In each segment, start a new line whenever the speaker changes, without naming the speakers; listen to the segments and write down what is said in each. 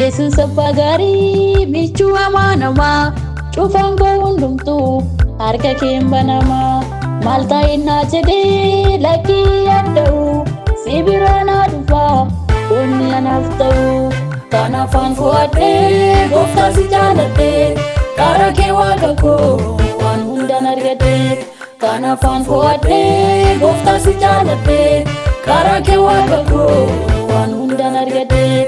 Yesus Abbaa Gaarii michuu amaanamaa cufaan koo hundumtuu harka kee banamaa maal ta'innaa jedhee lakkii yaadda'u si bira naa dhufaa onni anaaf ta'u kan afaan fo'adhee gooftaa si jaaladhee karaa kee waaqa koo waan hundaan argadhee kan afaan fo'adhee gooftaa si jaaladhee karaa kee waaqa koo waan hundaan argadhee.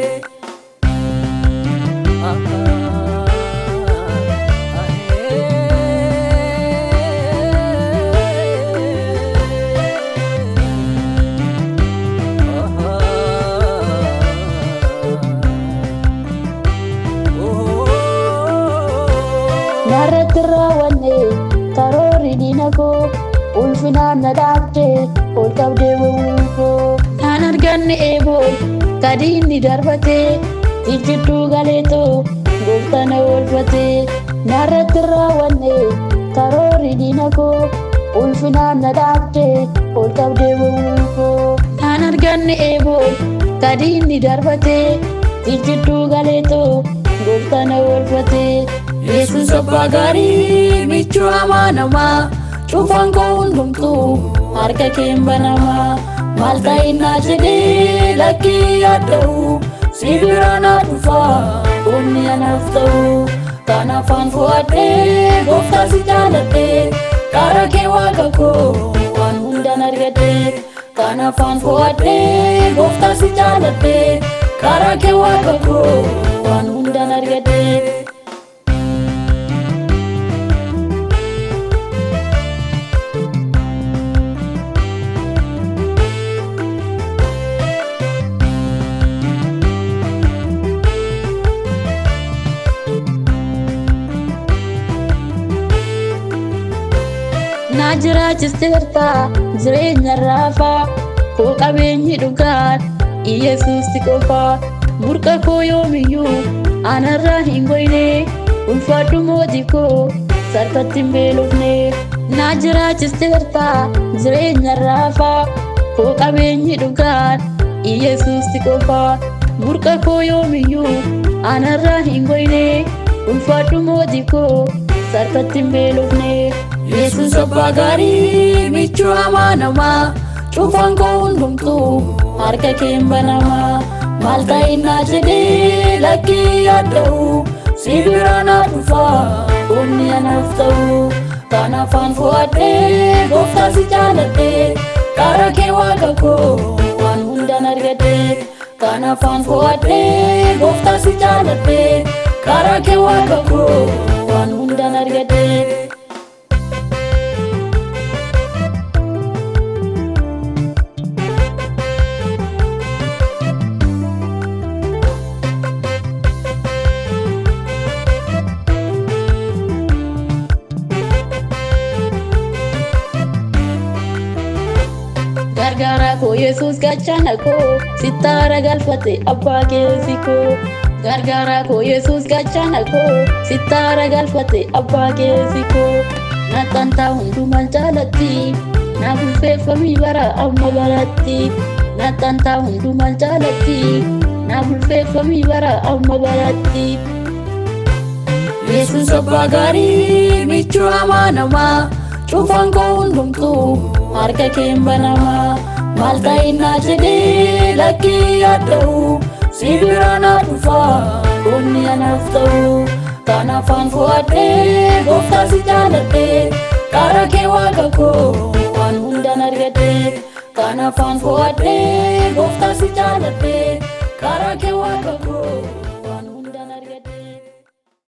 Narratti raawwanne karoorri diina koo ulfinaan na dhaabdee ol qabdee ba'uu koo naan arganne eeboo kadiinni darbatee ijjidduu galeetoo gooftaa na oolfatee narratti raawwanne karoorri diina koo ulfinaan na dhaabdee ol qabdee ba'uu koo naan arganne eeboo kadiinni darbatee ijjidduu galeetoo gooftaa na oolfatee. Yesus Abbaa Gaarii michuu amaanamaa cufaan koo hundumtuu harka kee banamaa maal ta'innaa jedhee lakkii yaadda'u si bira naa dhufaa onni anaaf ta'u kan afaan fo'adhee gooftaa si jaaladhee karaa kee waaqa koo waan hundaan argadhee kan afaan fo'adhee gooftaa si jaaladhee karaa kee waaqa koo waan hundaan argadhee. Na jiraachisteerta jireenya raafaa koo qabeenyi dhugaan Yesus qofaa burqa koo yoomiyyuu anarraa hin goyne ulfaadhu mootii koo salphatti hin beelofne. Na jiraachisteerta jireenya raafaa koo qabeenyi dhugaan Yesus qofaa burqa koo yoomiyyuu anarraa hin goyne ulfaadhu mootii koo salphatti hin beelofne. Yesus Abbaa Gaarii michuu amaanamaa cufaan koo hundumtuu harka kee banamaa maal ta'innaa jedhee lakkii yaadda'u si bira naa dhufaa onni anaaf ta'u kan afaan fo'adhee gooftaa si jaaladhee karaa kee waaqa koo waan hundaan argadhee kan afaan fo'adhee gooftaa si jaaladhee karaa kee waaqa koo waan hundaan argadhee. Gargaaraa koo Yesus gaachana koo sittaara galfate abbaa keessi koo gargaaraa koo Yesus gaachana koo sittaara galfate abbaa keessi koo naxxantaa hundumaan jaalatti naaf ulfeeffamii bara amma baratti naxxantaa hundumaan jaalatti naaf ulfeeffamii bara amma baratti. Yesus Abbaa Gaarii michuu amaanamaa cufaan koo hundumtuu harka kee banamaa maal ta'innaa jedhee lakkii yaadda'u si bira naa dhufaa onni anaaf ta'u kan afaan fo'adhee gooftaa si jaaladhee karaa kee waaqa koo waan hundaan argadhee kan afaan fo'adhee gooftaa si jaaladhee karaa kee waaqa koo.